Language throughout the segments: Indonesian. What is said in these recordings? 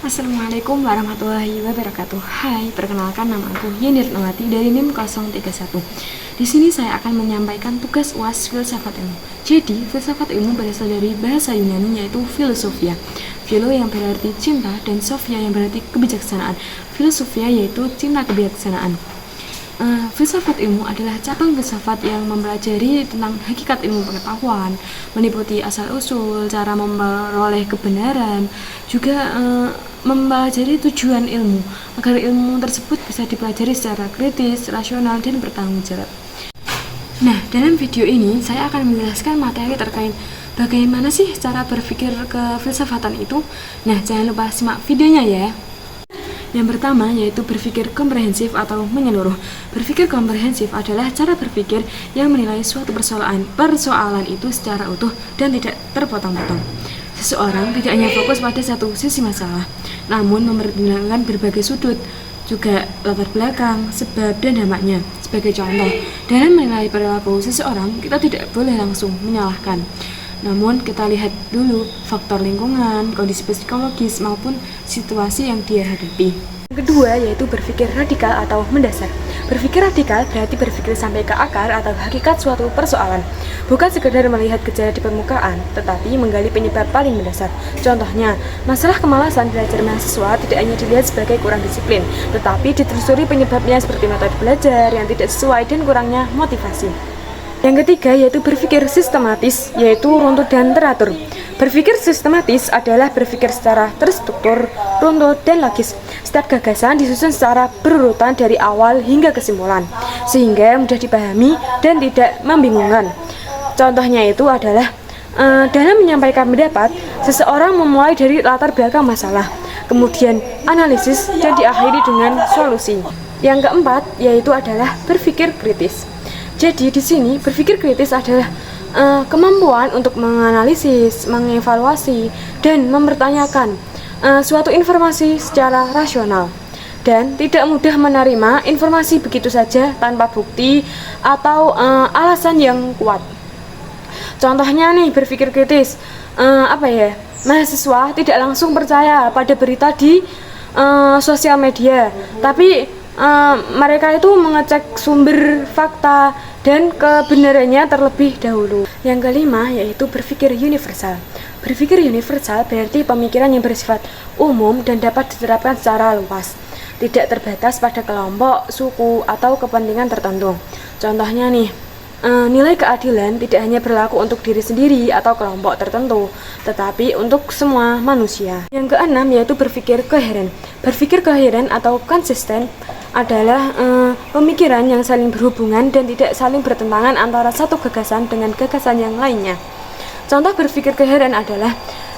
Assalamualaikum warahmatullahi wabarakatuh. Hai, perkenalkan nama aku Yeni Retnawati dari NIM 031. Di sini saya akan menyampaikan tugas UAS filsafat ilmu. Jadi, filsafat ilmu berasal dari bahasa Yunani yaitu filosofia. Philo yang berarti cinta dan sophia yang berarti kebijaksanaan. Filosofia yaitu cinta kebijaksanaan. Filsafat ilmu adalah cabang filsafat yang mempelajari tentang hakikat ilmu pengetahuan, meliputi asal-usul, cara memperoleh kebenaran, juga mempelajari tujuan ilmu, agar ilmu tersebut bisa dipelajari secara kritis, rasional, dan bertanggung jawab. Nah, dalam video ini saya akan menjelaskan materi terkait bagaimana sih cara berpikir kefilsafatan itu. Nah, jangan lupa simak videonya ya. Yang pertama yaitu berpikir komprehensif atau menyeluruh. Berpikir komprehensif adalah cara berpikir yang menilai suatu persoalan itu secara utuh dan tidak terpotong-potong. Seseorang tidak hanya fokus pada satu sisi masalah, namun mempertimbangkan berbagai sudut, juga latar belakang, sebab, dan dampaknya. Sebagai contoh, dalam menilai perilaku seseorang, kita tidak boleh langsung menyalahkan. Namun kita lihat dulu faktor lingkungan, kondisi psikologis maupun situasi yang dia hadapi. Yang kedua yaitu berpikir radikal atau mendasar. Berpikir radikal berarti berpikir sampai ke akar atau hakikat suatu persoalan. Bukan sekedar melihat gejala di permukaan, tetapi menggali penyebab paling mendasar. Contohnya, masalah kemalasan belajar mahasiswa tidak hanya dilihat sebagai kurang disiplin, tetapi ditelusuri penyebabnya seperti metode belajar yang tidak sesuai dan kurangnya motivasi. Yang ketiga yaitu berpikir sistematis, yaitu runtut dan teratur. Berpikir sistematis adalah berpikir secara terstruktur, runtut, dan logis. Setiap gagasan disusun secara berurutan dari awal hingga kesimpulan, sehingga mudah dipahami dan tidak membingungkan. Contohnya itu adalah dalam menyampaikan pendapat, seseorang memulai dari latar belakang masalah, kemudian analisis, dan diakhiri dengan solusi. Yang keempat yaitu adalah berpikir kritis. Jadi di sini berpikir kritis adalah kemampuan untuk menganalisis, mengevaluasi, dan mempertanyakan suatu informasi secara rasional, dan tidak mudah menerima informasi begitu saja tanpa bukti atau alasan yang kuat. Contohnya nih, berpikir kritis, mahasiswa tidak langsung percaya pada berita di sosial media, tapi mereka itu mengecek sumber fakta dan kebenarannya terlebih dahulu. Yang kelima yaitu berpikir universal. Berpikir universal berarti pemikiran yang bersifat umum dan dapat diterapkan secara luas, tidak terbatas pada kelompok, suku, atau kepentingan tertentu. Contohnya nih, nilai keadilan tidak hanya berlaku untuk diri sendiri atau kelompok tertentu, tetapi untuk semua manusia. Yang keenam yaitu berpikir koheren. Berpikir koheren atau konsisten adalah pemikiran yang saling berhubungan dan tidak saling bertentangan antara satu gagasan dengan gagasan yang lainnya. Contoh berpikir koheren adalah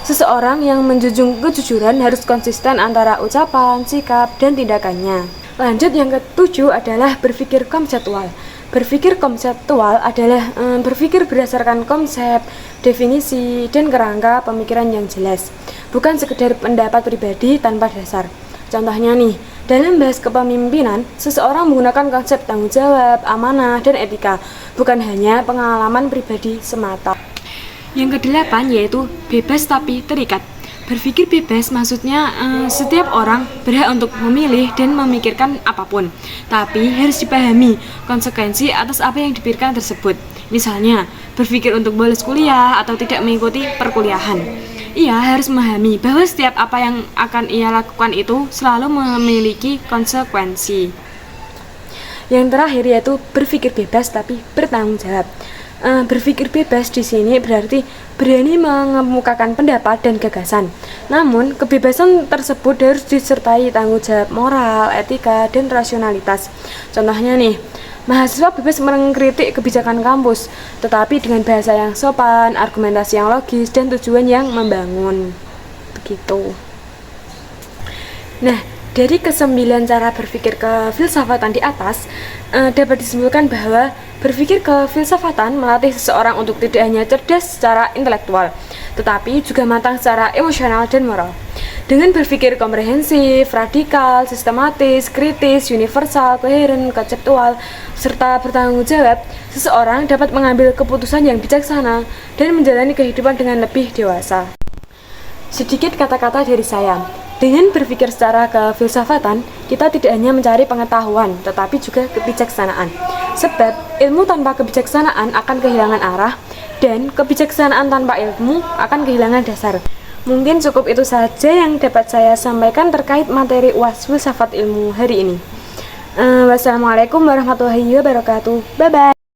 seseorang yang menjunjung kejujuran harus konsisten antara ucapan, sikap, dan tindakannya. Lanjut, yang ketujuh adalah berpikir konseptual. Berpikir konseptual adalah berpikir berdasarkan konsep, definisi, dan kerangka pemikiran yang jelas, bukan sekedar pendapat pribadi tanpa dasar. Contohnya nih, dalam bahas kepemimpinan, seseorang menggunakan konsep tanggung jawab, amanah, dan etika, bukan hanya pengalaman pribadi semata. Yang kedelapan yaitu bebas tapi terikat. Berpikir bebas maksudnya setiap orang berhak untuk memilih dan memikirkan apapun, tapi harus dipahami konsekuensi atas apa yang dipikirkan tersebut. Misalnya, berpikir untuk bolos kuliah atau tidak mengikuti perkuliahan. Ia harus memahami bahwa setiap apa yang akan ia lakukan itu selalu memiliki konsekuensi. Yang terakhir yaitu berpikir bebas tapi bertanggung jawab. Berpikir bebas di sini berarti berani mengemukakan pendapat dan gagasan. Namun, kebebasan tersebut harus disertai tanggung jawab moral, etika, dan rasionalitas. Contohnya nih, mahasiswa bebas mengkritik kebijakan kampus, tetapi dengan bahasa yang sopan, argumentasi yang logis, dan tujuan yang membangun. Begitu. Nah, dari ke-9 cara berpikir kefilsafatan di atas, dapat disimpulkan bahwa berpikir kefilsafatan melatih seseorang untuk tidak hanya cerdas secara intelektual, tetapi juga matang secara emosional dan moral. Dengan berpikir komprehensif, radikal, sistematis, kritis, universal, koheren, konseptual, serta bertanggung jawab, seseorang dapat mengambil keputusan yang bijaksana dan menjalani kehidupan dengan lebih dewasa. Sedikit kata-kata dari saya. Dengan berpikir secara kefilsafatan, kita tidak hanya mencari pengetahuan, tetapi juga kebijaksanaan. Sebab ilmu tanpa kebijaksanaan akan kehilangan arah, dan kebijaksanaan tanpa ilmu akan kehilangan dasar. Mungkin cukup itu saja yang dapat saya sampaikan terkait materi UAS Filsafat Ilmu hari ini. Wassalamualaikum warahmatullahi wabarakatuh. Bye-bye.